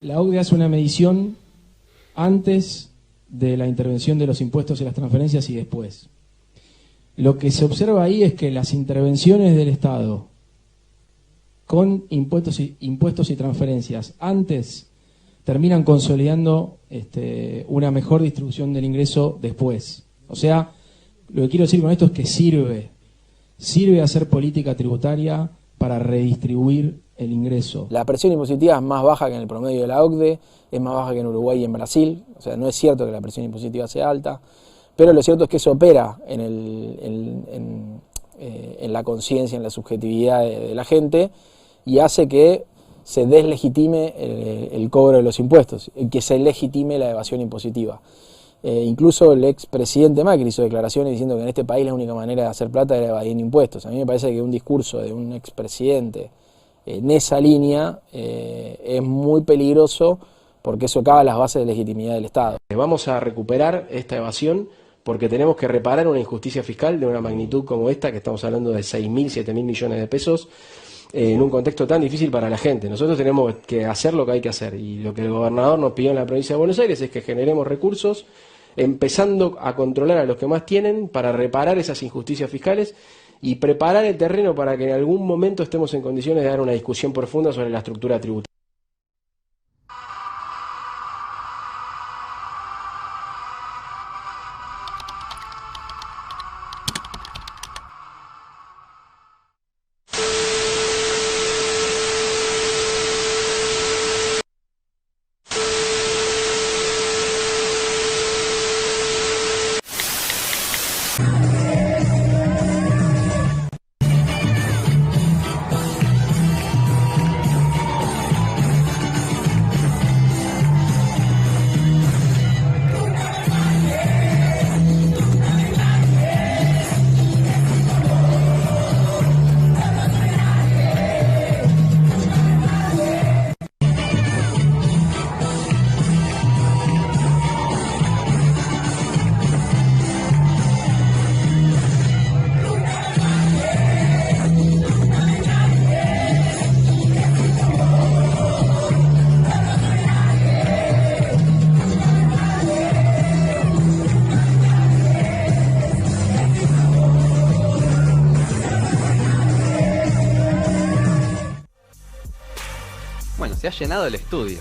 La OCDE hace una medición antes de la intervención de los impuestos y las transferencias y después. Lo que se observa ahí es que las intervenciones del Estado con impuestos y transferencias antes terminan consolidando una mejor distribución del ingreso después. O sea, lo que quiero decir con esto es que sirve hacer política tributaria para redistribuir el ingreso. La presión impositiva es más baja que en el promedio de la OCDE, es más baja que en Uruguay y en Brasil, o sea, no es cierto que la presión impositiva sea alta, pero lo cierto es que eso opera en la conciencia, en la subjetividad de la gente y hace que se deslegitime el cobro de los impuestos, y que se legitime la evasión impositiva. Incluso el expresidente Macri hizo declaraciones diciendo que en este país la única manera de hacer plata era evadiendo impuestos. A mí me parece que un discurso de un expresidente en esa línea es muy peligroso porque socava las bases de legitimidad del Estado. Vamos a recuperar esta evasión porque tenemos que reparar una injusticia fiscal de una magnitud como esta, que estamos hablando de 6.000, 7.000 millones de pesos, en un contexto tan difícil para la gente. Nosotros tenemos que hacer lo que hay que hacer, y lo que el gobernador nos pidió en la provincia de Buenos Aires es que generemos recursos, empezando a controlar a los que más tienen para reparar esas injusticias fiscales y preparar el terreno para que en algún momento estemos en condiciones de dar una discusión profunda sobre la estructura tributaria. Bueno, se ha llenado el estudio.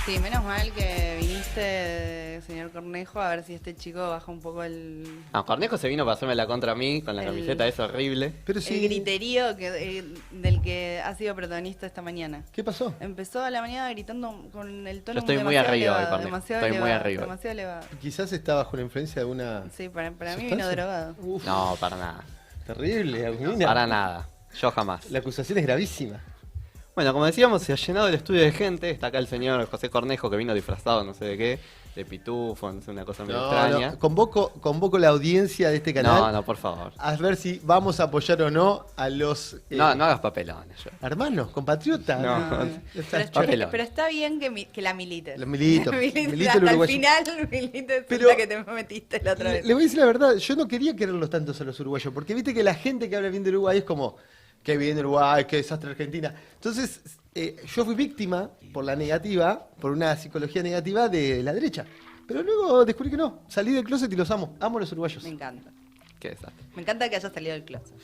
Sí, menos mal que viniste, señor Cornejo, a ver si este chico baja un poco el... Ah, Cornejo se vino para hacerme la contra a mí con la camiseta esa horrible. Pero sí. El griterío del que ha sido protagonista esta mañana. ¿Qué pasó? Empezó a la mañana gritando con el tono Yo estoy muy demasiado arriba de elevado, Cornejo. demasiado Estoy muy elevado, arriba. demasiado elevado. Quizás está bajo la influencia de una... Sí, para mí ¿sustancia? vino drogado. Uf, No, para nada. terrible, Agustina. Para nada. Yo jamás. La acusación es gravísima. Bueno, como decíamos, se ha llenado el estudio de gente. Está acá el señor José Cornejo, que vino disfrazado no sé de qué, de pitufo, no sé, una cosa medio extraña. No. Convoco la audiencia de este canal No, por favor. a ver si vamos a apoyar o no a los... No hagas papelones. hermanos, compatriotas. No. Pero está bien que la milites. Los militos. Milito Milito hasta el el uruguayo. final, milites Pero- la que te metiste la otra vez. Le voy a decir la verdad, yo no quería quererlos tantos a los uruguayos, porque viste que la gente que habla bien de Uruguay es como, qué bien Uruguay, qué desastre Argentina. Entonces, yo fui víctima por la negativa, por una psicología negativa de la derecha. Pero luego descubrí que no, salí del closet y los amo a los uruguayos. Me encanta. Qué desastre. Me encanta que hayas salido del closet.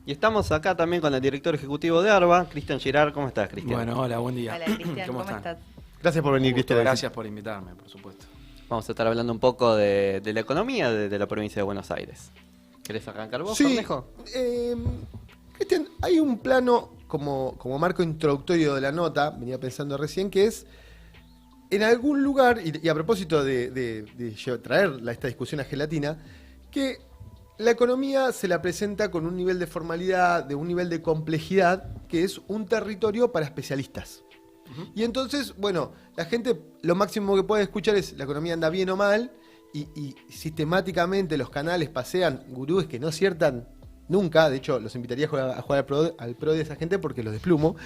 Y estamos acá también con el director ejecutivo de ARBA, Cristian Girard. ¿Cómo estás, Cristian? Bueno, hola, buen día. Hola, Cristian, ¿cómo están? estás? Gracias por venir, Un gusto, Cristian. gracias por invitarme, por supuesto. Vamos a estar hablando un poco de la economía de la provincia de Buenos Aires. ¿Querés arrancar vos, Sí, Cornejo? Cristian, hay un plano como marco introductorio de la nota, venía pensando recién, que es en algún lugar, y a propósito de traer esta discusión a Gelatina, que la economía se la presenta con un nivel de formalidad, de un nivel de complejidad, que es un territorio para especialistas. Y entonces, bueno, la gente lo máximo que puede escuchar es la economía anda bien o mal, y sistemáticamente los canales pasean gurúes que no aciertan nunca. De hecho, los invitaría a jugar al pro de esa gente porque los desplumo.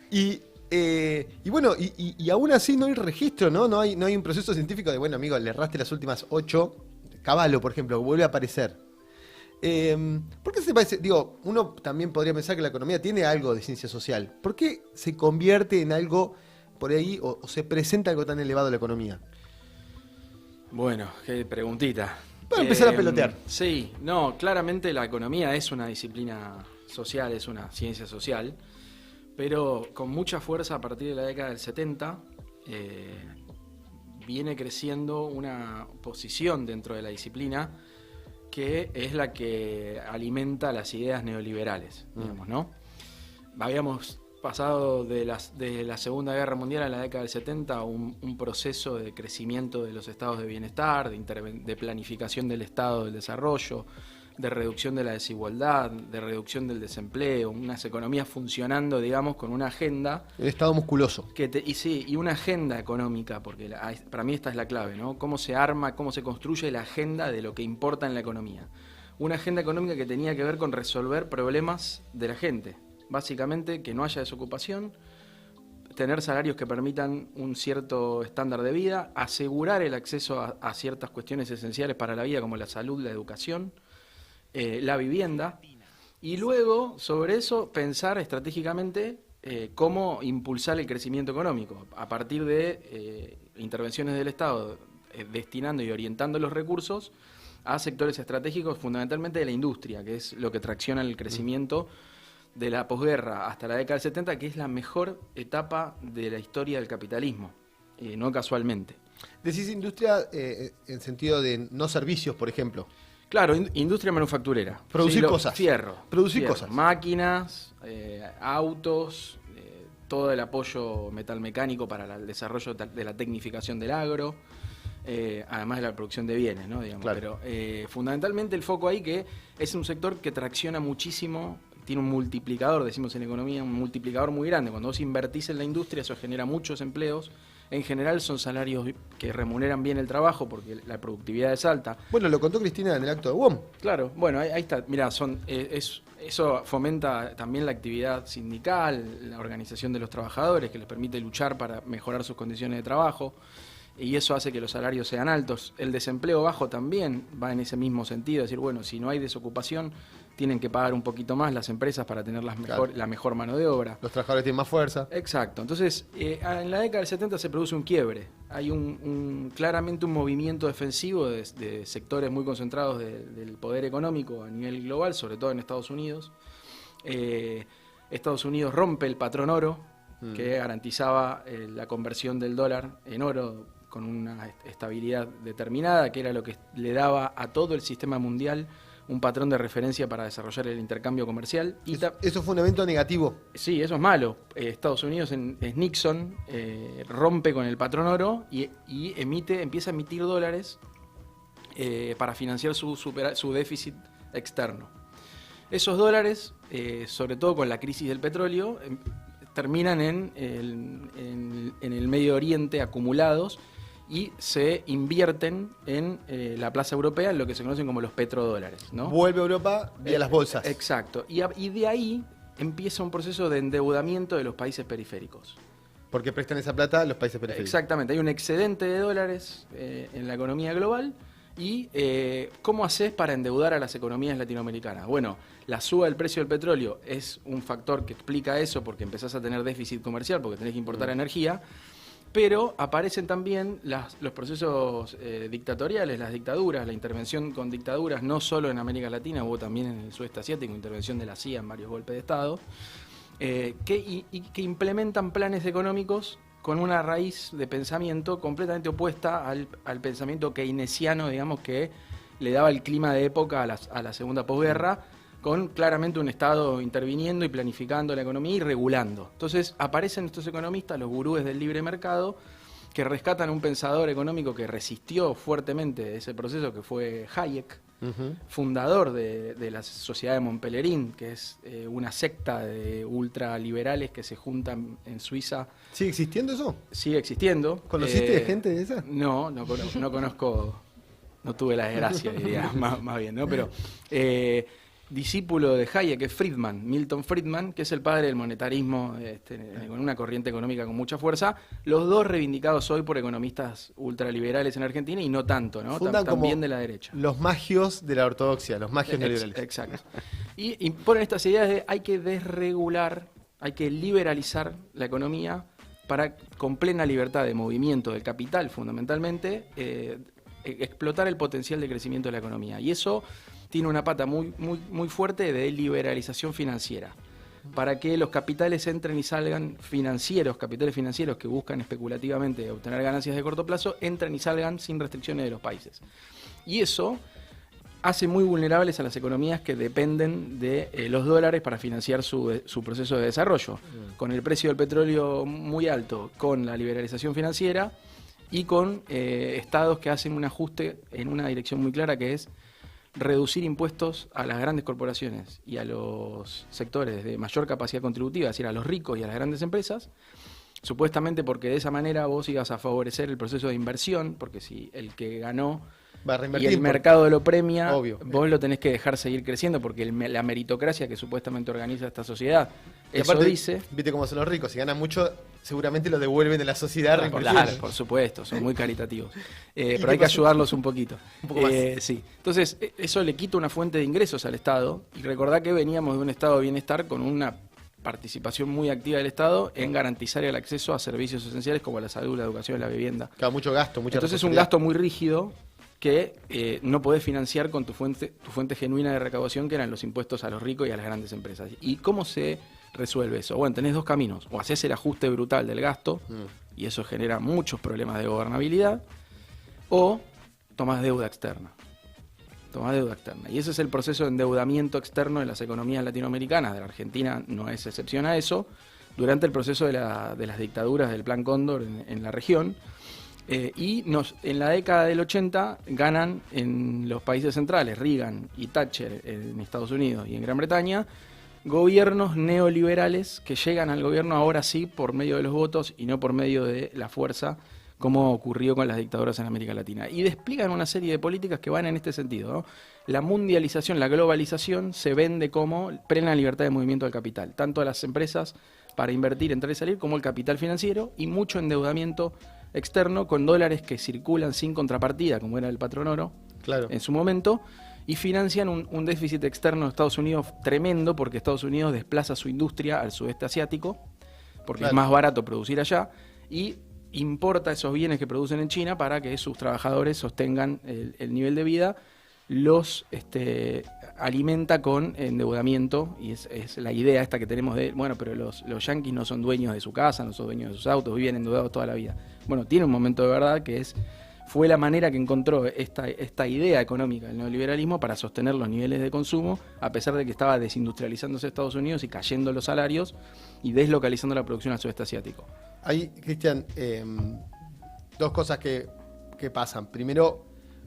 Y bueno, y aún así no hay registro, ¿no? No hay un proceso científico de, bueno, amigo, le erraste las últimas 8. Caballo, por ejemplo, vuelve a aparecer. ¿Por qué se parece? Digo, uno también podría pensar que la economía tiene algo de ciencia social. ¿Por qué se convierte en algo por ahí o se presenta algo tan elevado en la economía? Bueno, qué preguntita. Para empezar a pelotear. Sí, no, claramente la economía es una disciplina social, es una ciencia social, pero con mucha fuerza a partir de la década del 70 viene creciendo una posición dentro de la disciplina que es la que alimenta las ideas neoliberales, digamos, ¿no? Habíamos pasado de la Segunda Guerra Mundial a la década del 70 un proceso de crecimiento de los estados de bienestar, de planificación del estado del desarrollo, de reducción de la desigualdad, de reducción del desempleo, unas economías funcionando, digamos, con una agenda. El estado musculoso. Y una agenda económica, porque para mí esta es la clave, ¿no? Cómo se arma, cómo se construye la agenda de lo que importa en la economía. Una agenda económica que tenía que ver con resolver problemas de la gente. Básicamente, que no haya desocupación, tener salarios que permitan un cierto estándar de vida, asegurar el acceso a ciertas cuestiones esenciales para la vida, como la salud, la educación, la vivienda, y luego, sobre eso, pensar estratégicamente cómo impulsar el crecimiento económico, a partir de intervenciones del Estado, destinando y orientando los recursos a sectores estratégicos, fundamentalmente de la industria, que es lo que tracciona el crecimiento de la posguerra hasta la década del 70, que es la mejor etapa de la historia del capitalismo, no casualmente. Decís industria en sentido de no servicios, por ejemplo. Claro, industria manufacturera. Producir cosas. Fierro. Producir cosas. Máquinas, autos, todo el apoyo metalmecánico para el desarrollo de la tecnificación del agro, además de la producción de bienes, ¿no? Digamos. Claro. Pero fundamentalmente el foco ahí que es un sector que tracciona muchísimo, tiene un multiplicador, decimos en economía, un multiplicador muy grande. Cuando vos invertís en la industria, eso genera muchos empleos. En general son salarios que remuneran bien el trabajo porque la productividad es alta. Bueno, lo contó Cristina en el acto de WOM. Claro, bueno, ahí está. Mirá, eso fomenta también la actividad sindical, la organización de los trabajadores, que les permite luchar para mejorar sus condiciones de trabajo. Y eso hace que los salarios sean altos. El desempleo bajo también va en ese mismo sentido. Es decir, bueno, si no hay desocupación, tienen que pagar un poquito más las empresas para tener la mejor mano de obra. Los trabajadores tienen más fuerza. Exacto. Entonces, en la década del 70 se produce un quiebre. Hay claramente un movimiento defensivo de sectores muy concentrados del poder económico a nivel global, sobre todo en Estados Unidos. Estados Unidos rompe el patrón oro, que garantizaba la conversión del dólar en oro con una estabilidad determinada, que era lo que le daba a todo el sistema mundial un patrón de referencia para desarrollar el intercambio comercial. Y eso fue un evento negativo. Sí, eso es malo. Estados Unidos, es Nixon, rompe con el patrón oro y empieza a emitir dólares para financiar su déficit externo. Esos dólares, sobre todo con la crisis del petróleo, terminan en el Medio Oriente acumulados y se invierten en la plaza europea en lo que se conocen como los petrodólares, ¿no? Vuelve a Europa vía las bolsas. Exacto. Y de ahí empieza un proceso de endeudamiento de los países periféricos. Porque prestan esa plata a los países periféricos. Exactamente. Hay un excedente de dólares en la economía global. ¿Y cómo haces para endeudar a las economías latinoamericanas? Bueno, la suba del precio del petróleo es un factor que explica eso porque empezás a tener déficit comercial porque tenés que importar energía, pero aparecen también los procesos dictatoriales, las dictaduras, la intervención con dictaduras, no solo en América Latina, hubo también en el sudeste asiático, intervención de la CIA en varios golpes de Estado, que implementan planes económicos con una raíz de pensamiento completamente opuesta al pensamiento keynesiano, digamos, que le daba el clima de época a la segunda posguerra, con claramente un Estado interviniendo y planificando la economía y regulando. Entonces aparecen estos economistas, los gurúes del libre mercado, que rescatan a un pensador económico que resistió fuertemente ese proceso, que fue Hayek, fundador de la Sociedad de Montpellerin, que es una secta de ultraliberales que se juntan en Suiza. ¿Sigue existiendo eso? Sigue existiendo. ¿Conociste gente de esa? No conozco, no tuve la desgracia, diría, más bien, ¿no? Pero discípulo de Hayek, que es Friedman, Milton Friedman, que es el padre del monetarismo, con una corriente económica con mucha fuerza, los dos reivindicados hoy por economistas ultraliberales en Argentina y no tanto, ¿no? También de la derecha. Los magios de la ortodoxia, los magios neoliberales. Exacto. Y imponen estas ideas de hay que desregular, hay que liberalizar la economía con plena libertad de movimiento del capital, fundamentalmente, explotar el potencial de crecimiento de la economía. Y eso tiene una pata muy fuerte de liberalización financiera, para que los capitales entren y salgan capitales financieros que buscan especulativamente obtener ganancias de corto plazo, entren y salgan sin restricciones de los países. Y eso hace muy vulnerables a las economías que dependen de los dólares para financiar su proceso de desarrollo. Con el precio del petróleo muy alto, con la liberalización financiera y con estados que hacen un ajuste en una dirección muy clara, que es reducir impuestos a las grandes corporaciones y a los sectores de mayor capacidad contributiva, es decir, a los ricos y a las grandes empresas, supuestamente porque de esa manera vos ibas a favorecer el proceso de inversión, porque si el que ganó Va a y reinvertir el mercado lo premia, Obvio. vos lo tenés que dejar seguir creciendo, porque la meritocracia que supuestamente organiza esta sociedad, Y eso aparte, dice... viste cómo son los ricos, si ganan mucho, seguramente lo devuelven a la sociedad. Claro, por supuesto, son muy caritativos. Pero qué hay que pasó? ayudarlos un poquito. Un poco más. Sí. Entonces, eso le quita una fuente de ingresos al Estado. Y recordá que veníamos de un estado de bienestar con una participación muy activa del Estado en garantizar el acceso a servicios esenciales como la salud, la educación y la vivienda. Claro, mucho gasto, mucha Entonces es un responsabilidad. gasto muy rígido que no podés financiar con tu fuente genuina de recaudación, que eran los impuestos a los ricos y a las grandes empresas. ¿Y cómo se resuelve eso? Bueno, tenés dos caminos. O haces el ajuste brutal del gasto, y eso genera muchos problemas de gobernabilidad, o tomás deuda externa. Y ese es el proceso de endeudamiento externo de las economías latinoamericanas. De la Argentina no es excepción a eso. Durante el proceso de las dictaduras del Plan Cóndor en la región. En la década del 80 ganan en los países centrales, Reagan y Thatcher en Estados Unidos y en Gran Bretaña, gobiernos neoliberales que llegan al gobierno ahora sí por medio de los votos y no por medio de la fuerza, como ocurrió con las dictaduras en América Latina. Y despliegan una serie de políticas que van en este sentido, ¿no? La mundialización, la globalización se vende como plena libertad de movimiento del capital, tanto a las empresas para invertir, entrar y salir, como el capital financiero, y mucho endeudamiento externo con dólares que circulan sin contrapartida, como era el patrón oro Claro. en su momento, y financian un déficit externo de Estados Unidos tremendo, porque Estados Unidos desplaza su industria al sudeste asiático, porque Claro. es más barato producir allá, y importa esos bienes que producen en China para que sus trabajadores sostengan el nivel de vida, los alimenta con endeudamiento, y es la idea esta que tenemos de, bueno, pero los yanquis no son dueños de su casa, no son dueños de sus autos, viven endeudados toda la vida. Bueno, tiene un momento de verdad que fue la manera que encontró esta idea económica del neoliberalismo para sostener los niveles de consumo, a pesar de que estaba desindustrializándose Estados Unidos y cayendo los salarios y deslocalizando la producción al sudeste asiático. Ahí, Cristian, dos cosas que pasan. Primero,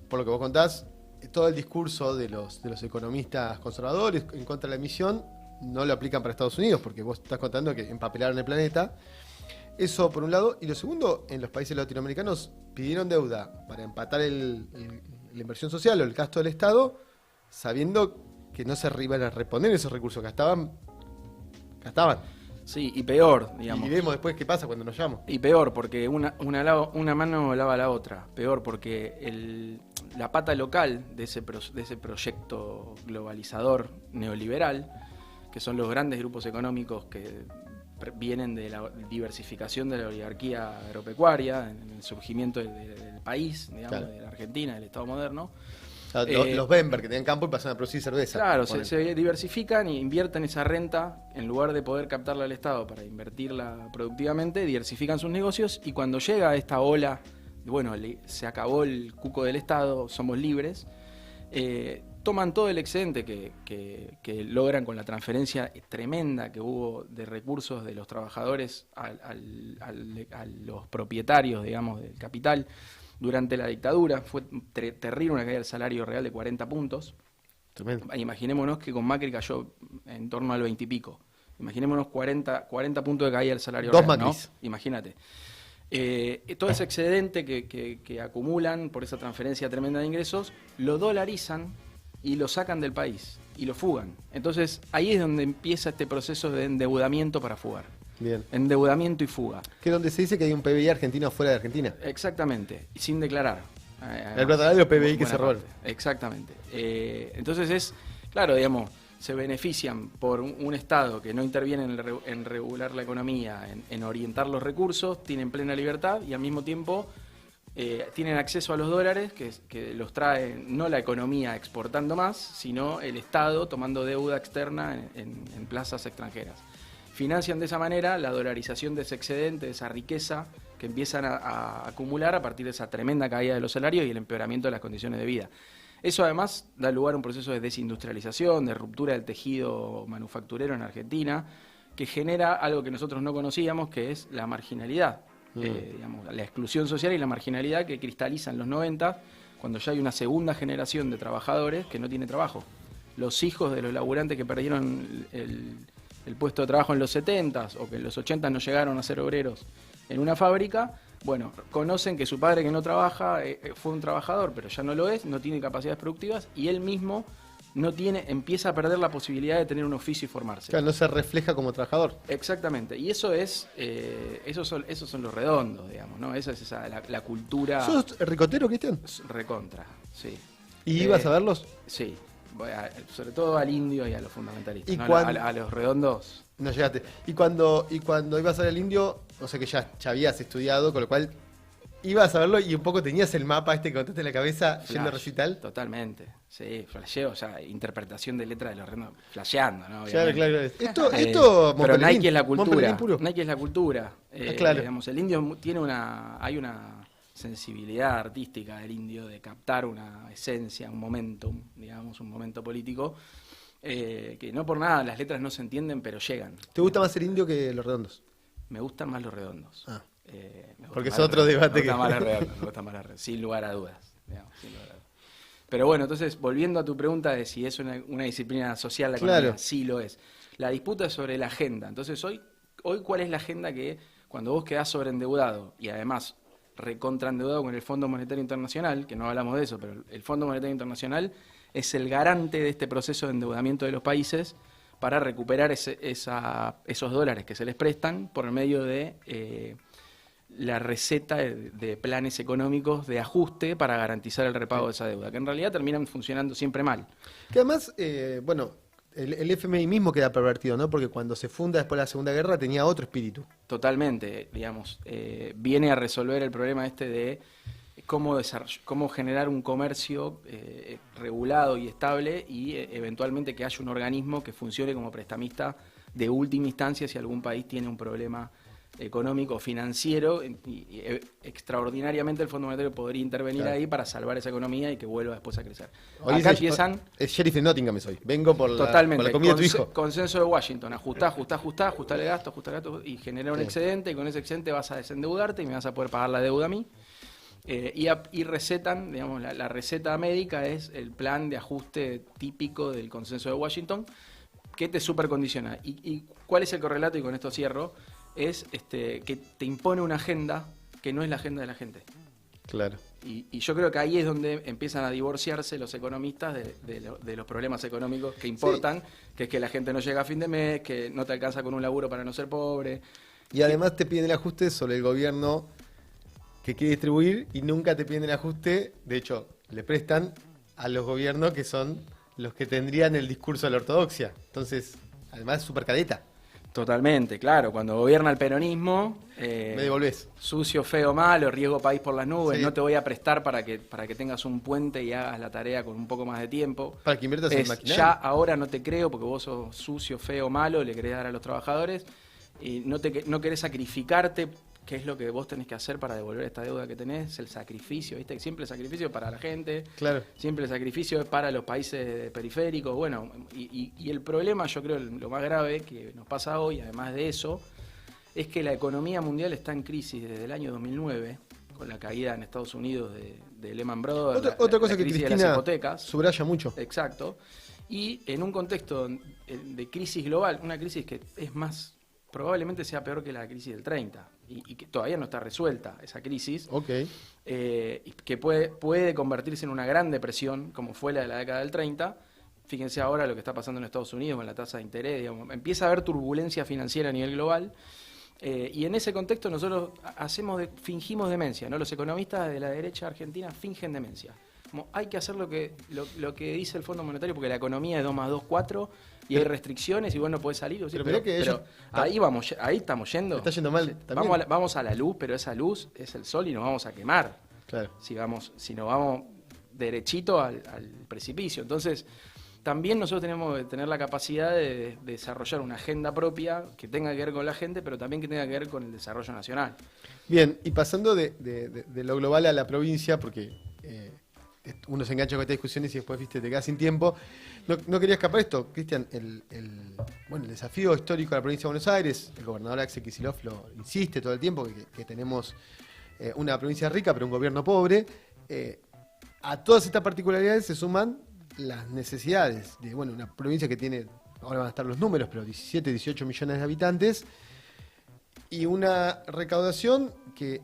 por lo que vos contás, todo el discurso de los economistas conservadores en contra de la emisión no lo aplican para Estados Unidos, porque vos estás contando que empapelaron el planeta. Eso por un lado. Y lo segundo, en los países latinoamericanos pidieron deuda para empatar la inversión social o el gasto del Estado, sabiendo que no se iban a reponer esos recursos. Gastaban. Sí, y peor, digamos. Y vemos después qué pasa cuando nos llaman. Y peor, porque una mano lava la otra. Peor, porque la pata local de ese proyecto globalizador neoliberal, que son los grandes grupos económicos que vienen de la diversificación de la oligarquía agropecuaria, en el surgimiento del país, digamos, Claro. de la Argentina, del Estado moderno. O sea, los Bember que tenían campo y pasan a producir cerveza. Claro, Ponele. se diversifican y invierten esa renta, en lugar de poder captarla al Estado para invertirla productivamente, diversifican sus negocios, y cuando llega esta ola, bueno, se acabó el cuco del Estado, somos libres, toman todo el excedente que logran con la transferencia tremenda que hubo de recursos de los trabajadores a los propietarios, digamos, del capital durante la dictadura. Fue terrible, una caída del salario real de 40 puntos. Tremendo. Imaginémonos que con Macri cayó en torno al 20 y pico. Imaginémonos 40 puntos de caída del salario Dos real, Macris. ¿no? Imagínate. Todo ese excedente que acumulan por esa transferencia tremenda de ingresos, lo dolarizan y lo sacan del país y lo fugan. Entonces ahí es donde empieza este proceso de endeudamiento para fugar. Bien. Endeudamiento y fuga. Que es donde se dice que hay un PBI argentino fuera de Argentina. Exactamente, y sin declarar. El verdadero PBI que Buena se roba. parte. Exactamente. Entonces claro, digamos, se benefician por un Estado que no interviene en regular la economía, en orientar los recursos, tienen plena libertad y al mismo tiempo tienen acceso a los dólares que los trae no la economía exportando más, sino el Estado tomando deuda externa en plazas extranjeras. Financian de esa manera la dolarización de ese excedente, de esa riqueza que empiezan a acumular a partir de esa tremenda caída de los salarios y el empeoramiento de las condiciones de vida. Eso además da lugar a un proceso de desindustrialización, de ruptura del tejido manufacturero en Argentina, que genera algo que nosotros no conocíamos, que es la marginalidad, digamos, la exclusión social y la marginalidad que cristaliza en los 90, cuando ya hay una segunda generación de trabajadores que no tiene trabajo. Los hijos de los laburantes que perdieron el puesto de trabajo en los 70s o que en los 80 no llegaron a ser obreros en una fábrica, bueno, conocen que su padre que no trabaja fue un trabajador, pero ya no lo es, no tiene capacidades productivas y él mismo empieza a perder la posibilidad de tener un oficio y formarse. Claro, no se refleja como trabajador. Exactamente, y eso es, esos son los redondos, digamos, ¿no? Esa es la cultura. ¿Sos ricotero, Cristian? Recontra, sí. ¿Y ibas a verlos? Sí, sobre todo al indio y a los fundamentalistas, ¿Y ¿no? cuándo? A los redondos. No llegaste. Y cuando ibas a ver al indio, o sea que ya habías estudiado, con lo cual ibas a verlo y un poco tenías el mapa que contaste en la cabeza yendo a recital. Totalmente, sí, flasheo, o sea, interpretación de letra de los redondos, flasheando, ¿no? Claro, Obviamente. claro. Esto pero Montpellier, Nike es la cultura. Montpellier puro. Nike es la cultura. Claro. Digamos, el indio tiene hay una sensibilidad artística del indio de captar una esencia, un momentum, digamos, un momento político, que no por nada las letras no se entienden, pero llegan. ¿Te gusta más el indio que los redondos? Me gustan más los redondos. Ah. Porque es otro debate me gusta más los redondos, sin lugar a dudas. Digamos, sin lugar a dudas. Pero bueno, entonces, volviendo a tu pregunta de si es una disciplina social la economía, Claro. sí lo es. La disputa es sobre la agenda. Entonces, hoy ¿cuál es la agenda que cuando vos quedás sobreendeudado y además recontraendeudado con el Fondo Monetario Internacional, que no hablamos de eso, pero el Fondo Monetario Internacional es el garante de este proceso de endeudamiento de los países para recuperar esos dólares que se les prestan por medio de la receta de planes económicos de ajuste para garantizar el repago de esa deuda, que en realidad terminan funcionando siempre mal. Que además, bueno, el FMI mismo queda pervertido, ¿no? Porque cuando se funda después de la Segunda Guerra tenía otro espíritu. Totalmente, digamos, viene a resolver el problema de cómo generar un comercio regulado y estable y eventualmente que haya un organismo que funcione como prestamista de última instancia si algún país tiene un problema económico, financiero, y extraordinariamente el Fondo Monetario podría intervenir ahí para salvar esa economía y que vuelva después a crecer. Hoy Acá empiezan... Es sheriff de Nottingham soy. Vengo por la comida de tu hijo. Consenso de Washington, ajustá el gasto, y genera un excedente, y con ese excedente vas a desendeudarte y me vas a poder pagar la deuda a mí. Y recetan, digamos, la receta médica es el plan de ajuste típico del Consenso de Washington, que te supercondiciona. ¿Y cuál es el correlato? Y con esto cierro. Es que te impone una agenda que no es la agenda de la gente. Claro. Y yo creo que ahí es donde empiezan a divorciarse los economistas de los problemas económicos que importan, que es que la gente no llega a fin de mes, que no te alcanza con un laburo para no ser pobre. Y además te piden el ajuste sobre el gobierno que quiere distribuir y nunca te piden el ajuste. De hecho, le prestan a los gobiernos que son los que tendrían el discurso de la ortodoxia. Entonces, además es súper cadeta. Totalmente, claro. Cuando gobierna el peronismo, Me devolvés. sucio, feo, malo, riesgo país por las nubes, Sí. no te voy a prestar para que tengas un puente y hagas la tarea con un poco más de tiempo. Para que inviertas en Es, maquinaria. ya ahora no te creo porque vos sos sucio, feo, malo, le querés dar a los trabajadores y no querés sacrificarte, que es lo que vos tenés que hacer para devolver esta deuda que tenés, el sacrificio, ¿viste? Siempre el sacrificio es para la gente, Claro. siempre el sacrificio es para los países periféricos, bueno, y el problema, yo creo, lo más grave que nos pasa hoy, además de eso, es que la economía mundial está en crisis desde el año 2009, con la caída en Estados Unidos de Lehman Brothers, Otra cosa que crisis de las Cristina hipotecas. subraya mucho. Exacto. Y en un contexto de crisis global, una crisis que es más, probablemente sea peor que la crisis del 30, y que todavía no está resuelta esa crisis, Ok. y que puede convertirse en una gran depresión, como fue la de la década del 30. Fíjense ahora lo que está pasando en Estados Unidos con la tasa de interés, digamos, empieza a haber turbulencia financiera a nivel global. Y en ese contexto nosotros fingimos demencia, ¿no? Los economistas de la derecha argentina fingen demencia. Como hay que hacer lo que dice el Fondo Monetario, porque la economía es 2 más 2, 4, y hay restricciones y vos no podés salir. Pero mirá que ellos- ahí estamos yendo. Está yendo mal también. Vamos a la luz, pero esa luz es el sol y nos vamos a quemar. Claro. Si nos vamos derechito al precipicio. Entonces, también nosotros tenemos que tener la capacidad de desarrollar una agenda propia que tenga que ver con la gente, pero también que tenga que ver con el desarrollo nacional. Bien, y pasando de lo global a la provincia, porque uno se engancha con estas discusiones y después, viste, te quedas sin tiempo. No quería escapar esto, Cristian, el desafío histórico de la provincia de Buenos Aires, el gobernador Axel Kicillof lo insiste todo el tiempo, que tenemos una provincia rica pero un gobierno pobre. A todas estas particularidades se suman las necesidades de una provincia que tiene, ahora van a estar los números, pero 17, 18 millones de habitantes, y una recaudación que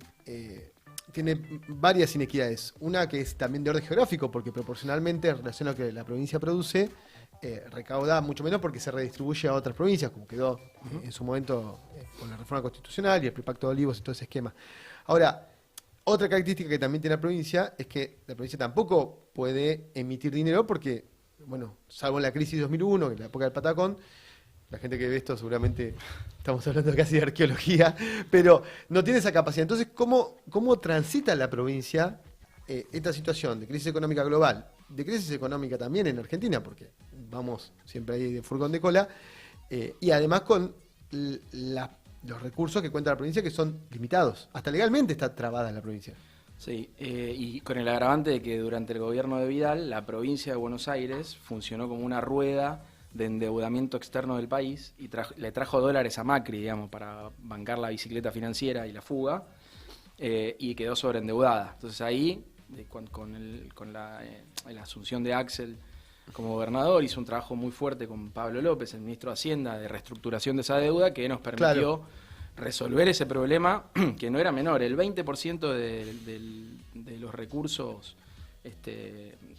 tiene varias inequidades. Una que es también de orden geográfico, porque proporcionalmente en relación a lo que la provincia produce, recauda mucho menos porque se redistribuye a otras provincias, como quedó en su momento con la reforma constitucional y el Pacto de Olivos y todo ese esquema. Ahora, otra característica que también tiene la provincia es que la provincia tampoco puede emitir dinero porque, salvo en la crisis 2001, que es la época del Patacón, la gente que ve esto seguramente estamos hablando casi de arqueología, pero no tiene esa capacidad. Entonces, ¿cómo transita la provincia esta situación de crisis económica global, de crisis económica también en Argentina, porque vamos siempre ahí de furgón de cola, y además con los recursos que cuenta la provincia que son limitados? Hasta legalmente está trabada la provincia. Sí, y con el agravante de que durante el gobierno de Vidal, la provincia de Buenos Aires funcionó como una rueda de endeudamiento externo del país y le trajo dólares a Macri, digamos, para bancar la bicicleta financiera y la fuga, y quedó sobreendeudada. Entonces ahí, con la asunción de Axel como gobernador, hizo un trabajo muy fuerte con Pablo López, el ministro de Hacienda, de reestructuración de esa deuda, que nos permitió resolver ese problema, que no era menor. El 20% de los recursos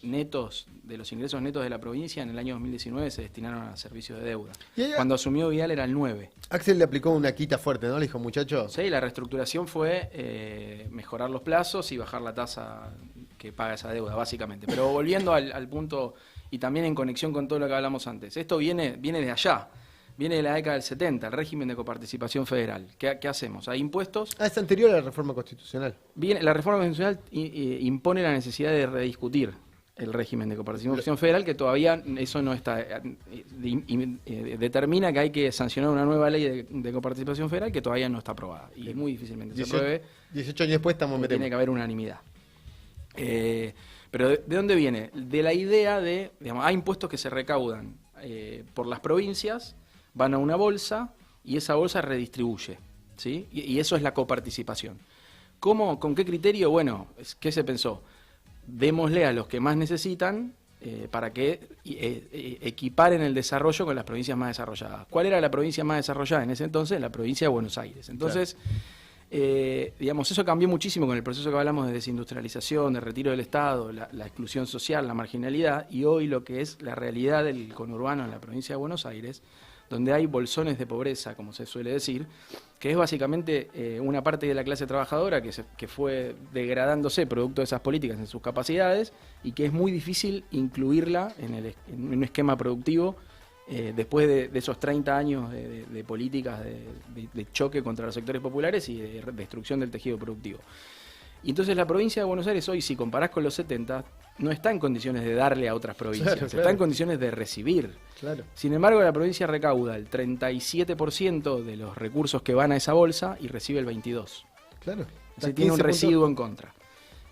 netos, de los ingresos netos de la provincia en el año 2019 se destinaron a servicios de deuda. Cuando asumió Vidal era el 9%. Axel le aplicó una quita fuerte, ¿no? Le dijo, muchachos. Sí, la reestructuración fue mejorar los plazos y bajar la tasa que paga esa deuda, básicamente. Pero volviendo al punto, y también en conexión con todo lo que hablamos antes, esto viene de allá. Viene de la década del 70, el régimen de coparticipación federal. ¿Qué hacemos? Hay impuestos. Es anterior a la reforma constitucional. La reforma constitucional impone la necesidad de rediscutir el régimen de coparticipación federal, que todavía eso no está. Determina que hay que sancionar una nueva ley de coparticipación federal que todavía no está aprobada. Y muy difícilmente se apruebe. 18 años después tiene que haber unanimidad. Pero ¿de dónde viene? De la idea de, hay impuestos que se recaudan por las provincias, van a una bolsa y esa bolsa redistribuye, ¿sí? Y eso es la coparticipación. ¿Con qué criterio? Bueno, ¿qué se pensó? Démosle a los que más necesitan para que equiparen el desarrollo con las provincias más desarrolladas. ¿Cuál era la provincia más desarrollada en ese entonces? La provincia de Buenos Aires. Entonces, eso cambió muchísimo con el proceso que hablamos de desindustrialización, de retiro del Estado, la exclusión social, la marginalidad, y hoy lo que es la realidad del conurbano en la provincia de Buenos Aires, donde hay bolsones de pobreza, como se suele decir, que es básicamente una parte de la clase trabajadora que fue degradándose producto de esas políticas en sus capacidades y que es muy difícil incluirla en un esquema productivo después de esos 30 años de políticas de choque contra los sectores populares y de destrucción del tejido productivo. Y entonces la provincia de Buenos Aires hoy, si comparás con los 70, no está en condiciones de darle a otras provincias, está en condiciones de recibir. Claro. Sin embargo, la provincia recauda el 37% de los recursos que van a esa bolsa y recibe el 22%. Claro. Se tiene un residuo en contra.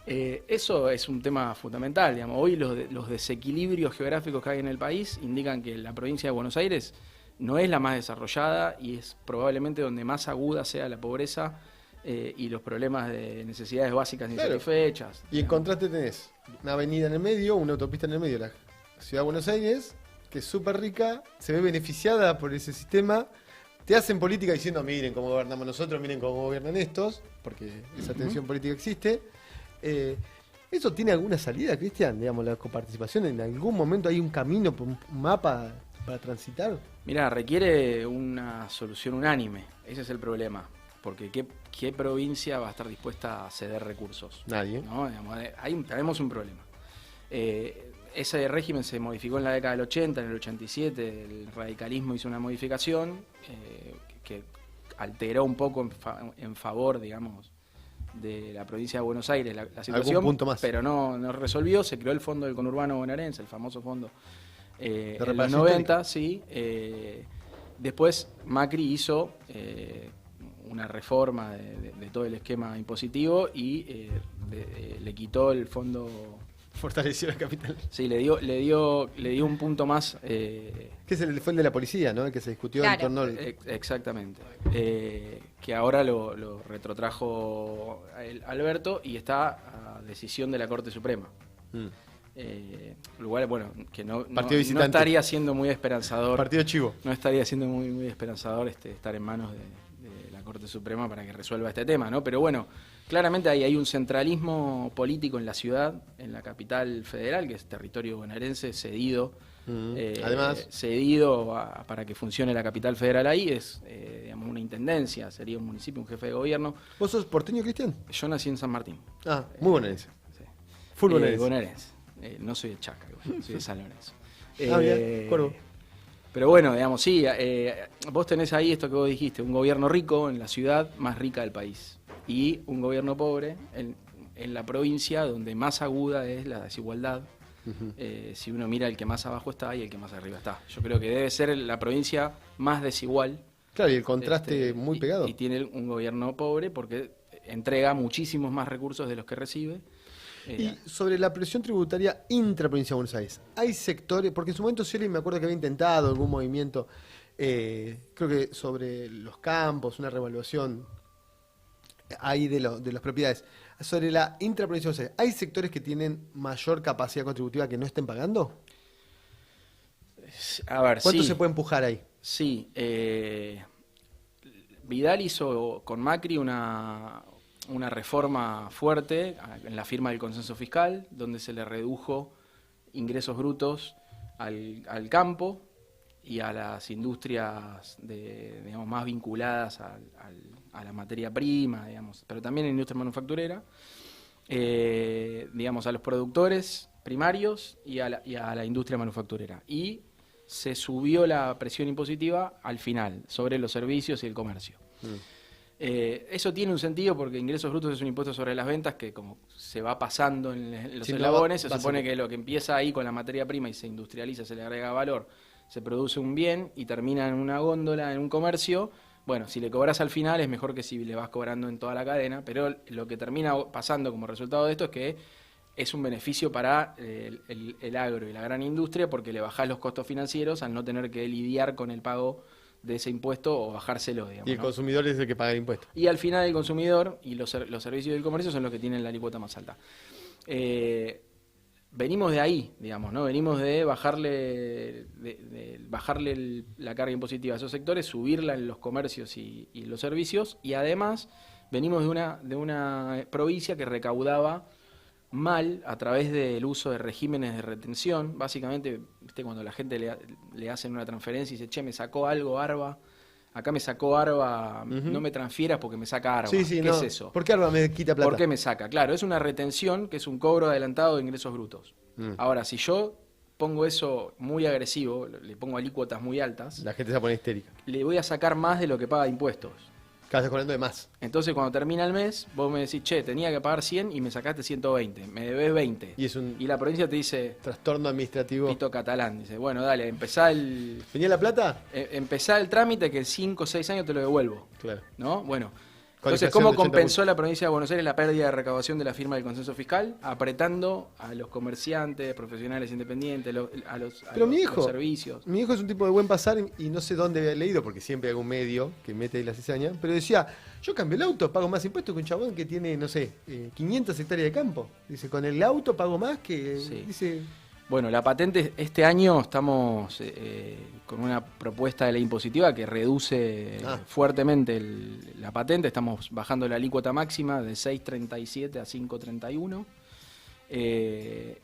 Eso es un tema fundamental. Hoy los desequilibrios geográficos que hay en el país indican que la provincia de Buenos Aires no es la más desarrollada y es probablemente donde más aguda sea la pobreza y los problemas de necesidades básicas insatisfechas. Y en contraste tenés una avenida en el medio, una autopista en el medio, la ciudad de Buenos Aires, que es súper rica, se ve beneficiada por ese sistema. Te hacen política diciendo, miren cómo gobernamos nosotros, miren cómo gobiernan estos, porque esa tensión política existe. ¿Eso tiene alguna salida, Cristian? Digamos, la coparticipación, ¿en algún momento hay un camino, un mapa para transitar? Mirá, requiere una solución unánime, ese es el problema. Porque ¿qué provincia va a estar dispuesta a ceder recursos? Nadie. ¿No? Tenemos un problema. Ese régimen se modificó en la década del 80, en el 87, el radicalismo hizo una modificación que alteró un poco en favor, digamos, de la provincia de Buenos Aires la situación, punto más. pero no resolvió. Se creó el Fondo del Conurbano Bonaerense, el famoso fondo en los reparación 90, sí. Después Macri hizo una reforma de todo el esquema impositivo y le quitó el fondo. Fortaleció la capital. Sí, le dio un punto más. Que fue el de la policía, ¿no? El que se discutió en Claro. torno al... Exactamente. Que ahora lo retrotrajo Alberto y está a decisión de la Corte Suprema. Lugar, bueno, que no visitante. estaría siendo muy esperanzador. Partido chivo. No estaría siendo muy esperanzador estar en manos de la Corte Suprema para que resuelva este tema, ¿no? Pero bueno, claramente hay un centralismo político en la ciudad, en la capital federal, que es territorio bonaerense, cedido. Además, cedido para que funcione la capital federal ahí, es digamos una intendencia, sería un municipio, un jefe de gobierno. ¿Vos sos porteño, Cristian? Yo nací en San Martín. Ah, muy bonaerense. Sí. Full bonaerense. Bonaerense. No soy de Chaca, igual, soy de San Lorenzo. Bien, Cuervo. Pero bueno, digamos, sí, vos tenés ahí esto que vos dijiste, un gobierno rico en la ciudad más rica del país y un gobierno pobre en la provincia donde más aguda es la desigualdad. Si uno mira el que más abajo está y el que más arriba está. Yo creo que debe ser la provincia más desigual. Claro, y el contraste muy pegado. Y tiene un gobierno pobre porque entrega muchísimos más recursos de los que recibe. Y sobre la presión tributaria intraprovincia de Buenos Aires, hay sectores, porque en su momento Scioli me acuerdo que había intentado algún movimiento, creo que sobre los campos, una revaluación ahí de las propiedades. Sobre la intraprovincia de Buenos Aires, ¿hay sectores que tienen mayor capacidad contributiva que no estén pagando? A ver, ¿Cuánto sí, se puede empujar ahí? Sí, Vidal hizo con Macri una reforma fuerte en la firma del consenso fiscal, donde se le redujo ingresos brutos al campo y a las industrias digamos, más vinculadas a la materia prima, digamos, pero también en la industria manufacturera, digamos, a los productores primarios y a la industria manufacturera. Y se subió la presión impositiva al final sobre los servicios y el comercio. Eso tiene un sentido porque ingresos brutos es un impuesto sobre las ventas que como se va pasando en los eslabones, se supone que lo que empieza ahí con la materia prima y se industrializa, se le agrega valor, se produce un bien y termina en una góndola, en un comercio. Bueno, si le cobras al final es mejor que si le vas cobrando en toda la cadena, pero lo que termina pasando como resultado de esto es que es un beneficio para el agro y la gran industria porque le bajás los costos financieros al no tener que lidiar con el pago de ese impuesto o bajárselo, digamos. Y el consumidor es el que paga el impuesto. Y al final el consumidor y los servicios del comercio son los que tienen la alícuota más alta. Venimos de ahí, digamos, ¿no? Venimos de bajarle la carga impositiva a esos sectores, subirla en los comercios y los servicios, y además venimos de una provincia que recaudaba mal a través del uso de regímenes de retención. Básicamente, ¿viste? Cuando la gente le hacen una transferencia y dice, che, me sacó algo ARBA, acá me sacó ARBA, no me transfieras porque me saca ARBA. ¿Qué es eso? ¿Por qué ARBA me quita plata? ¿Por qué me saca? Claro, es una retención que es un cobro adelantado de ingresos brutos. Ahora, si yo pongo eso muy agresivo, le pongo alícuotas muy altas, La gente se pone histérica. le voy a sacar más de lo que paga de impuestos. Estás cobrando de más. Entonces, cuando termina el mes, vos me decís, che, tenía que pagar 100 y me sacaste 120, me debes 20. Y la provincia te dice, trastorno administrativo. pito catalán, dice, bueno, dale, empezá el trámite que en 5 o 6 años te lo devuelvo. Claro. ¿No? Bueno. Con Entonces, inflación ¿cómo del compensó 80%? la provincia de Buenos Aires la pérdida de recaudación de la firma del consenso fiscal? Apretando a los comerciantes, profesionales independientes, a los servicios. Mi hijo es un tipo de buen pasar y no sé dónde había leído, porque siempre hay algún medio que mete ahí la cizaña, pero decía, yo cambio el auto, pago más impuestos que un chabón que tiene, no sé, 500 hectáreas de campo. Dice, con el auto pago más que... Sí. Dice, Bueno, la patente, este año estamos con una propuesta de ley impositiva que reduce fuertemente la patente. Estamos bajando la alícuota máxima de 6,37 a 5,31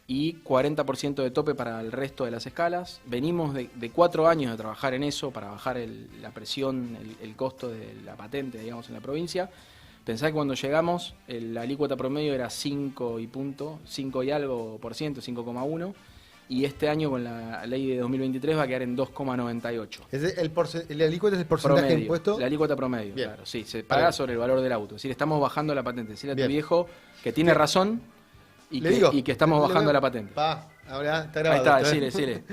y 40% de tope para el resto de las escalas. Venimos de 4 años de trabajar en eso para bajar la presión, el costo de la patente, digamos, en la provincia. Pensá que cuando llegamos, la alícuota promedio era 5 y punto, 5 y algo por ciento, 5,1, y este año con la ley de 2023 va a quedar en 2,98. ¿El alícuota es el porcentaje de impuesto? La alícuota promedio, Bien. claro, sí, se paga sobre el valor del auto. Es decir, estamos bajando la patente. Decirle a tu Bien. viejo que tiene razón y Le que, digo, y que estamos bajando le- la patente. Ahora está Ahí grabado. está, decile.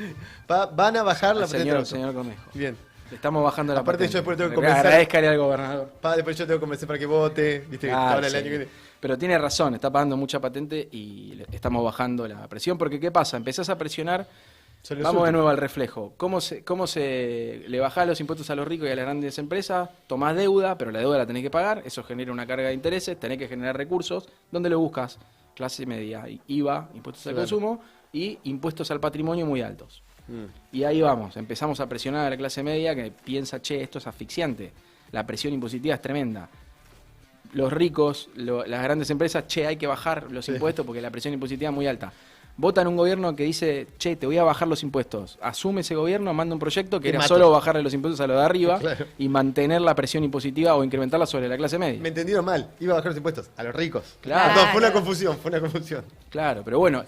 Van a bajar la patente. del auto. Señor Cornejo. Bien. Le estamos bajando la Aparte, patente. yo después tengo que convencer- Agradezcale al gobernador. Después yo tengo que convencer para que vote. ¿Viste? Ah, Ahora el sí. año que viene. Pero tiene razón, está pagando mucha patente y estamos bajando la presión. Porque ¿qué pasa? Empezás a presionar. Son los Vamos de últimos. nuevo al reflejo. ¿Cómo se le bajás los impuestos a los ricos y a las grandes empresas? Tomás deuda, pero la deuda la tenés que pagar. Eso genera una carga de intereses. Tenés que generar recursos. ¿Dónde lo buscas? Clase media. IVA, impuestos al Claro. consumo y impuestos al patrimonio muy altos. Y ahí vamos. Empezamos a presionar a la clase media que piensa, che, esto es asfixiante. La presión impositiva es tremenda. Los ricos, las grandes empresas, che, hay que bajar los Sí. impuestos porque la presión impositiva es muy alta. Votan un gobierno que dice, che, te voy a bajar los impuestos. Asume ese gobierno, manda un proyecto que Te era mato. solo bajarle los impuestos a los de arriba Claro. y mantener la presión impositiva o incrementarla sobre la clase media. Me entendieron mal. Iba a bajar los impuestos a los ricos. Claro. Perdón, fue una confusión. Claro, pero bueno,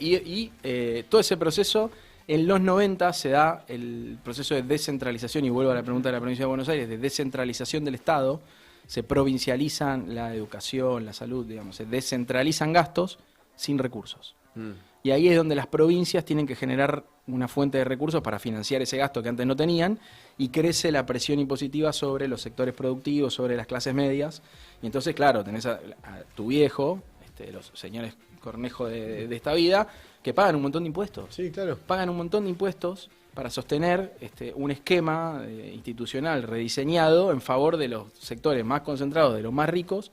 todo ese proceso, en los 90 se da el proceso de descentralización, y vuelvo a la pregunta de la provincia de Buenos Aires, de descentralización del Estado. Se provincializan la educación, la salud, digamos, se descentralizan gastos sin recursos. Y ahí es donde las provincias tienen que generar una fuente de recursos para financiar ese gasto que antes no tenían, y crece la presión impositiva sobre los sectores productivos, sobre las clases medias. Y entonces, claro, tenés a tu viejo, los señores Cornejo de esta vida, que pagan un montón de impuestos. Sí, claro. Pagan un montón de impuestos para sostener un esquema institucional rediseñado en favor de los sectores más concentrados, de los más ricos,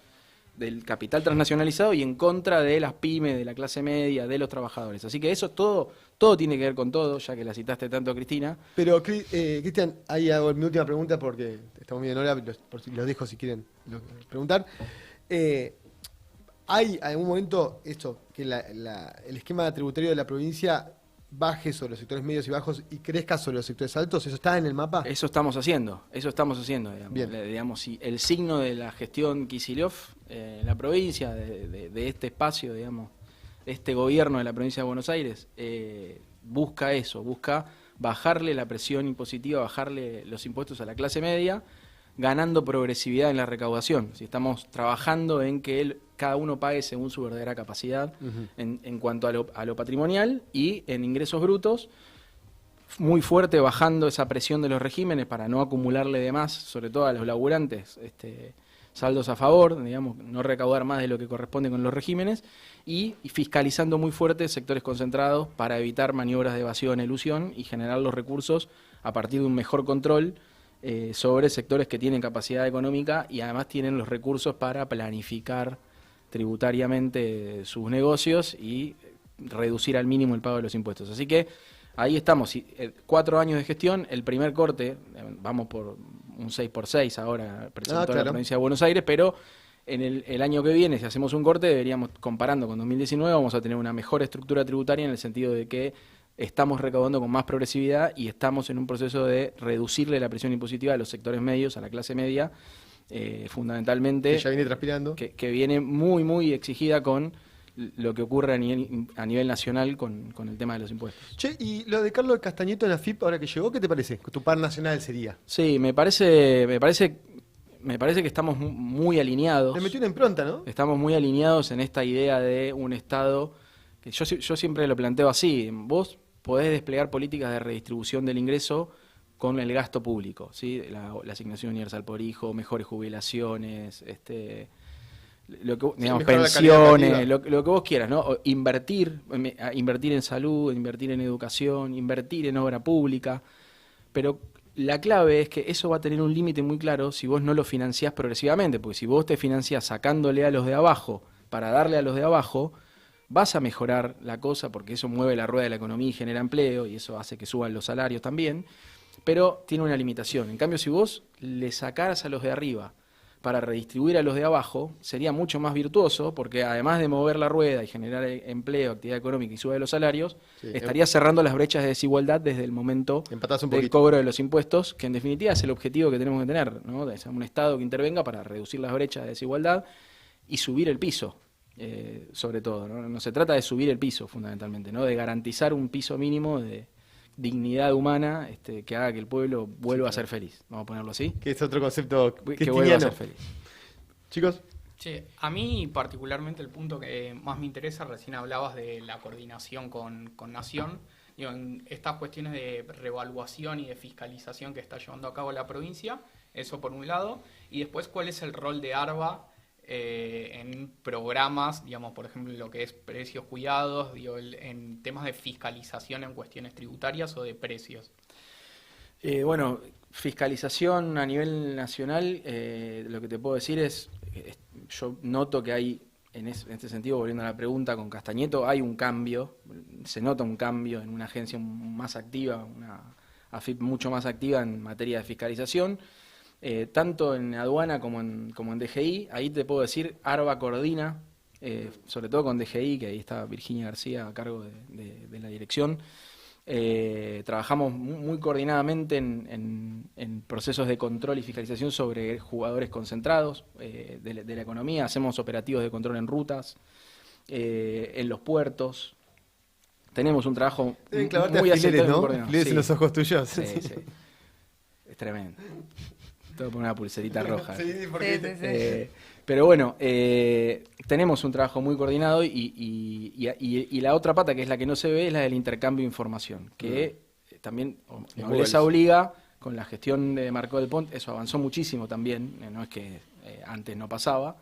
del capital transnacionalizado y en contra de las pymes, de la clase media, de los trabajadores. Así que eso todo tiene que ver con todo, ya que la citaste tanto, Cristina. Pero, Cristian, ahí hago mi última pregunta porque estamos bien en hora, por si los dejo si quieren preguntar. ¿Hay en algún momento esto, que el esquema tributario de la provincia baje sobre los sectores medios y bajos y crezca sobre los sectores altos? ¿Eso está en el mapa? Eso estamos haciendo, digamos. Bien. Digamos, si el signo de la gestión Kicillof en la provincia, de este espacio, digamos, este gobierno de la provincia de Buenos Aires, busca eso, busca bajarle la presión impositiva, bajarle los impuestos a la clase media, ganando progresividad en la recaudación. Si estamos trabajando en que cada uno pague según su verdadera capacidad en cuanto a lo patrimonial y en ingresos brutos, muy fuerte bajando esa presión de los regímenes para no acumularle de más, sobre todo a los laburantes, saldos a favor, digamos, no recaudar más de lo que corresponde con los regímenes, y fiscalizando muy fuerte sectores concentrados para evitar maniobras de evasión, elusión y generar los recursos a partir de un mejor control sobre sectores que tienen capacidad económica y además tienen los recursos para planificar tributariamente sus negocios y reducir al mínimo el pago de los impuestos. Así que ahí estamos, 4 años de gestión, el primer corte, vamos por un 6x6 ahora, presentó claro. la provincia de Buenos Aires, pero en el año que viene, si hacemos un corte, deberíamos, comparando con 2019, vamos a tener una mejor estructura tributaria en el sentido de que estamos recaudando con más progresividad y estamos en un proceso de reducirle la presión impositiva a los sectores medios, a la clase media, fundamentalmente, Que ya viene transpirando. que viene muy, muy exigida con lo que ocurre a nivel nacional con el tema de los impuestos. Che, y lo de Carlos Castañeto en la FIP, ahora que llegó, ¿qué te parece? Tu par nacional sería. Sí, me parece que estamos muy alineados. Le metió una impronta, ¿no? Estamos muy alineados en esta idea de un Estado que yo siempre lo planteo así. Vos podés desplegar políticas de redistribución del ingreso con el gasto público, ¿sí? La asignación universal por hijo, mejores jubilaciones, digamos, mejorar la calidad pensiones, educativa. lo que vos quieras, ¿no? O invertir en salud, invertir en educación, invertir en obra pública, pero la clave es que eso va a tener un límite muy claro si vos no lo financiás progresivamente, porque si vos te financiás sacándole a los de abajo para darle a los de abajo, vas a mejorar la cosa porque eso mueve la rueda de la economía y genera empleo y eso hace que suban los salarios también, pero tiene una limitación. En cambio, si vos le sacaras a los de arriba para redistribuir a los de abajo, sería mucho más virtuoso porque además de mover la rueda y generar empleo, actividad económica y sube los salarios, Sí, estaría cerrando las brechas de desigualdad desde el momento Empatás un del poquito. cobro de los impuestos, que en definitiva es el objetivo que tenemos que tener, ¿no? De ser un Estado que intervenga para reducir las brechas de desigualdad y subir el piso, sobre todo, ¿no? No se trata de subir el piso, fundamentalmente, ¿no? De garantizar un piso mínimo de dignidad humana que haga que el pueblo vuelva a ser feliz, vamos a ponerlo así. Que es otro concepto Que vuelva a ser feliz. Chicos. Sí, a mí particularmente el punto que más me interesa, recién hablabas de la coordinación con Nación, digo, en estas cuestiones de reevaluación y de fiscalización que está llevando a cabo la provincia, eso por un lado, y después cuál es el rol de ARBA en programas, digamos, por ejemplo, lo que es precios cuidados, digo, en temas de fiscalización en cuestiones tributarias o de precios. Bueno, fiscalización a nivel nacional, lo que te puedo decir es, yo noto que hay, en este sentido, volviendo a la pregunta con Castañeto, hay un cambio, se nota un cambio en una agencia más activa, una AFIP mucho más activa en materia de fiscalización, tanto en aduana como en DGI. Ahí te puedo decir, ARBA coordina, sobre todo con DGI, que ahí está Virginia García a cargo de la dirección. Trabajamos muy coordinadamente en procesos de control y fiscalización sobre jugadores concentrados de la economía. Hacemos operativos de control en rutas, en los puertos. Tenemos un trabajo muy alfileres, ¿no? coordinado. Alfileres en los ojos tuyos. Sí. Es tremendo. Tengo que poner una pulserita roja. Sí, porque pero bueno, tenemos un trabajo muy coordinado y la otra pata, que es la que no se ve, es la del intercambio de información, que también Nobleza obliga, con la gestión de Marco del Pont, eso avanzó muchísimo también, no es que antes no pasaba.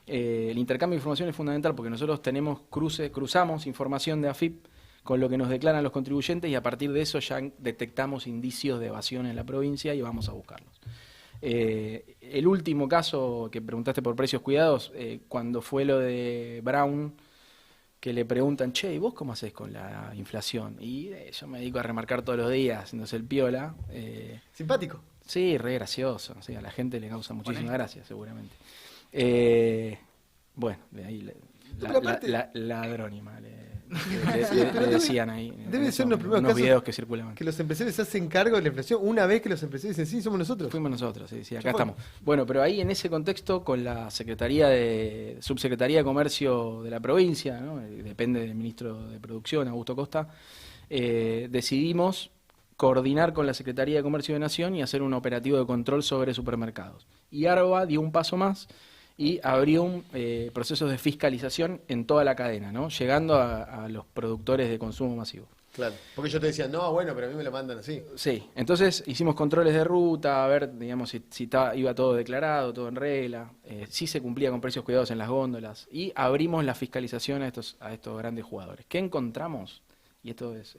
El intercambio de información es fundamental porque nosotros cruzamos información de AFIP con lo que nos declaran los contribuyentes y a partir de eso ya detectamos indicios de evasión en la provincia y vamos a buscarlos. El último caso que preguntaste por precios cuidados, cuando fue lo de Brown, que le preguntan, che, ¿y vos cómo haces con la inflación? Y yo me dedico a remarcar todos los días, haciéndose el piola. Simpático. Sí, re gracioso, sí, a la gente le causa muchísima gracia, seguramente. Bueno, de ahí la ladrónima le decían ahí. Debe ser unos primeros casos videos que circulan. Que los empresarios se hacen cargo de la inflación una vez que los empresarios dicen, sí, somos nosotros. Fuimos nosotros, sí, acá estamos. Bueno, pero ahí en ese contexto, con la Subsecretaría de Comercio de la provincia, ¿no? Depende del ministro de Producción, Augusto Costa, decidimos coordinar con la Secretaría de Comercio de Nación y hacer un operativo de control sobre supermercados. Y ARBA dio un paso más y abrió procesos de fiscalización en toda la cadena, ¿no? Llegando a los productores de consumo masivo. Claro, porque yo te decía, no, bueno, pero a mí me lo mandan así. Sí, entonces hicimos controles de ruta, a ver, digamos, si iba todo declarado, todo en regla, si se cumplía con precios cuidados en las góndolas, y abrimos la fiscalización a estos grandes jugadores. ¿Qué encontramos? Y esto es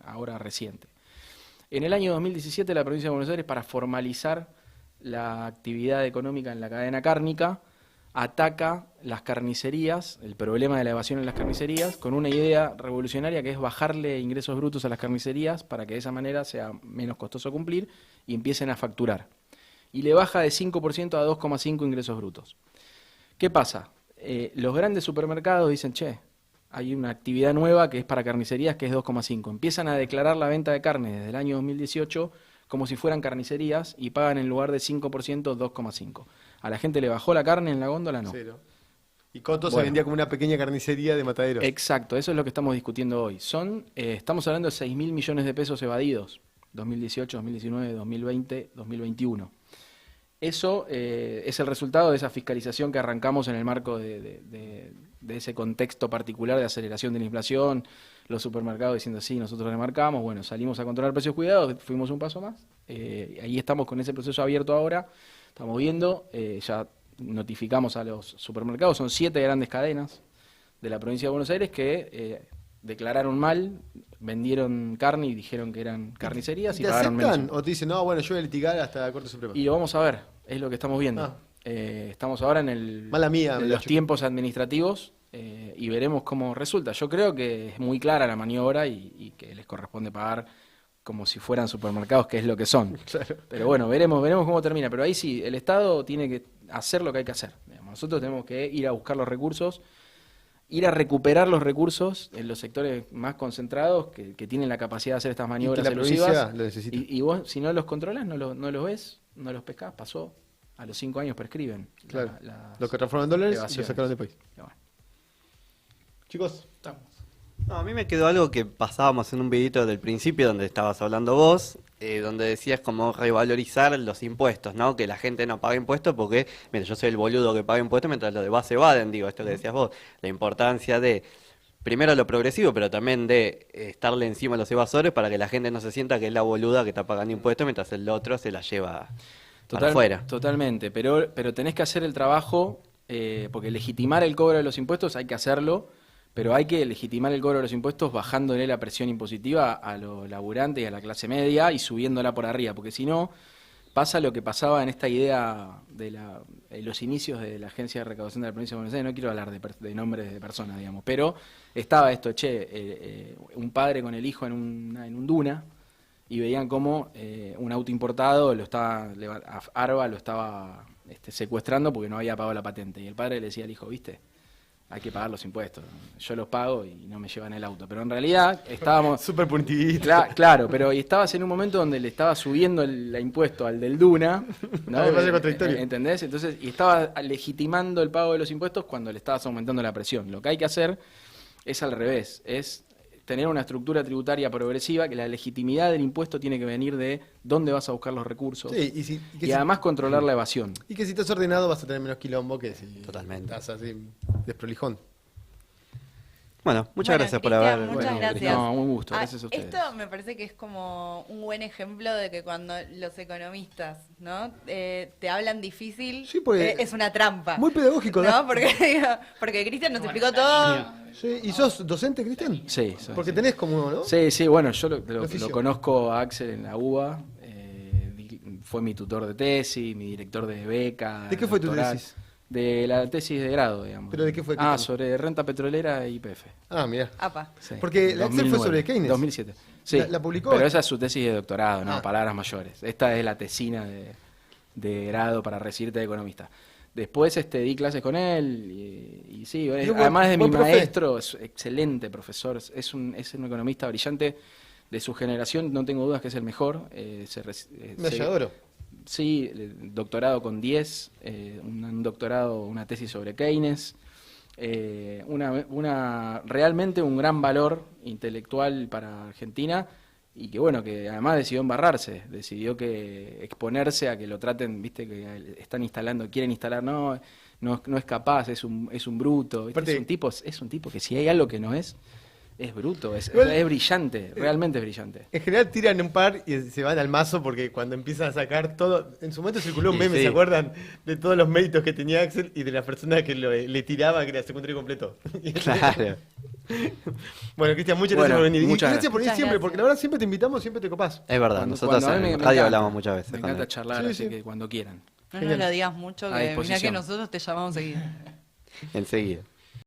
ahora reciente. En el año 2017 la provincia de Buenos Aires, para formalizar la actividad económica en la cadena cárnica, ataca las carnicerías, el problema de la evasión en las carnicerías, con una idea revolucionaria que es bajarle ingresos brutos a las carnicerías para que de esa manera sea menos costoso cumplir y empiecen a facturar. Y le baja de 5% a 2,5% ingresos brutos. ¿Qué pasa? Los grandes supermercados dicen, che, hay una actividad nueva que es para carnicerías que es 2,5%. Empiezan a declarar la venta de carne desde el año 2018 como si fueran carnicerías y pagan en lugar de 5% 2,5%. ¿A la gente le bajó la carne en la góndola? No. Cero. Y Coto se vendía como una pequeña carnicería de mataderos. Exacto, eso es lo que estamos discutiendo hoy. Estamos hablando de 6.000 millones de pesos evadidos, 2018, 2019, 2020, 2021. Eso es el resultado de esa fiscalización que arrancamos en el marco de ese contexto particular de aceleración de la inflación, los supermercados diciendo sí, nosotros remarcamos, bueno, salimos a controlar precios cuidados, fuimos un paso más, ahí estamos con ese proceso abierto ahora, estamos viendo, ya notificamos a los supermercados, son 7 grandes cadenas de la provincia de Buenos Aires que declararon mal, vendieron carne y dijeron que eran carnicerías y pagaron menos. ¿O te dicen, no, bueno, yo voy a litigar hasta la Corte Suprema? Y lo vamos a ver, es lo que estamos viendo. Estamos ahora en Mala mía, en los tiempos administrativos y veremos cómo resulta. Yo creo que es muy clara la maniobra y que les corresponde pagar como si fueran supermercados, que es lo que son. Claro. Pero bueno, veremos cómo termina. Pero ahí sí, el Estado tiene que hacer lo que hay que hacer. Nosotros tenemos que ir a buscar los recursos, ir a recuperar los recursos en los sectores más concentrados que tienen la capacidad de hacer estas maniobras y que la elusivas. provincia lo necesita. Y vos, si no los controlas, no los ves, no los pescás, pasó a los 5 años prescriben. Claro. las Lo que transforman en dólares y lo evasiones. sacaron del país. Pero bueno. Chicos, Estamos. No, a mí me quedó algo que pasábamos en un videito del principio donde estabas hablando vos, donde decías como revalorizar los impuestos, ¿no? Que la gente no paga impuestos porque, mira, yo soy el boludo que paga impuestos mientras los demás se evaden, digo, esto que decías vos, la importancia de, primero lo progresivo, pero también de estarle encima a los evasores para que la gente no se sienta que es la boluda que está pagando impuestos mientras el otro se la lleva para afuera. Totalmente, pero tenés que hacer el trabajo, porque legitimar el cobro de los impuestos hay que hacerlo, pero hay que legitimar el cobro de los impuestos bajándole la presión impositiva a los laburantes y a la clase media y subiéndola por arriba, porque si no, pasa lo que pasaba en esta idea de los inicios de la Agencia de Recaudación de la Provincia de Buenos Aires. No quiero hablar de nombres de personas, digamos, pero estaba esto, un padre con el hijo en un duna, y veían cómo un auto importado Arba lo estaba secuestrando porque no había pagado la patente, y el padre le decía al hijo, ¿viste? Hay que pagar los impuestos, yo los pago y no me llevan el auto. Pero en realidad estábamos... súper punitivista. Claro, pero y estabas en un momento donde le estaba subiendo el impuesto al del Duna, ¿no? Me parece contradictorio. ¿Entendés? Entonces, y estaba legitimando el pago de los impuestos cuando le estabas aumentando la presión. Lo que hay que hacer es al revés, es tener una estructura tributaria progresiva, que la legitimidad del impuesto tiene que venir de dónde vas a buscar los recursos. Sí, y además controlar la evasión. Y que si estás ordenado vas a tener menos quilombo que si Totalmente. estás así desprolijón. Bueno, muchas gracias por Cristian, haber... muchas Bueno, gracias. no, un gusto, gracias a ustedes. Esto me parece que es como un buen ejemplo de que cuando los economistas, ¿no? Te hablan difícil, Sí, porque- es una trampa. Muy pedagógico, ¿No? ¿no? Porque Cristian nos explicó todo. Sí, ¿y sos docente, Cristian? Sí, Porque sí. tenés como, ¿no? Sí, bueno, yo lo oficio. conozco a Axel en la UBA, fue mi tutor de tesis, mi director de beca. ¿De qué fue tu doctoral. tesis? De la tesis de grado, digamos. ¿Pero de qué fue? Sobre renta petrolera y YPF. Ah, mirá. Apa. Sí. Porque la Axel fue sobre Keynes. 2007. Sí, ¿La publicó? pero esa es su tesis de doctorado, no, Ah. palabras mayores. Esta es la tesina de grado para recibirte de economista. Después di clases con él y sí, Y un además de mi buen profe. maestro, es excelente profesor, es un economista brillante de su generación, no tengo dudas que es el mejor. Medalla de oro. Sí, doctorado con 10, un doctorado, una tesis sobre Keynes, realmente un gran valor intelectual para Argentina, y que bueno, que además decidió embarrarse, decidió que exponerse a que lo traten, viste, que quieren instalar, no es capaz, es un bruto, ¿viste? Aparte- es un tipo que si hay algo que no es bruto, es Igual- brillante, realmente es brillante. En general tiran un par y se van al mazo porque cuando empiezan a sacar todo... En su momento circuló un Y meme, sí. ¿se acuerdan? De todos los méritos que tenía Axel y de la persona que le tiraba que era secundario completo. Claro. Bueno, Cristian, muchas Bueno, gracias por venir. Y muchas gracias por venir gracias. siempre, Muchas porque la verdad siempre te invitamos, siempre te copás. Es verdad, nosotros Cuando a mí en me radio encanta, hablamos muchas veces Me con encanta él. charlar, Sí, así sí. que cuando quieran. No nos lo digas mucho, A que mirá disposición. que nosotros te llamamos seguido. Enseguida.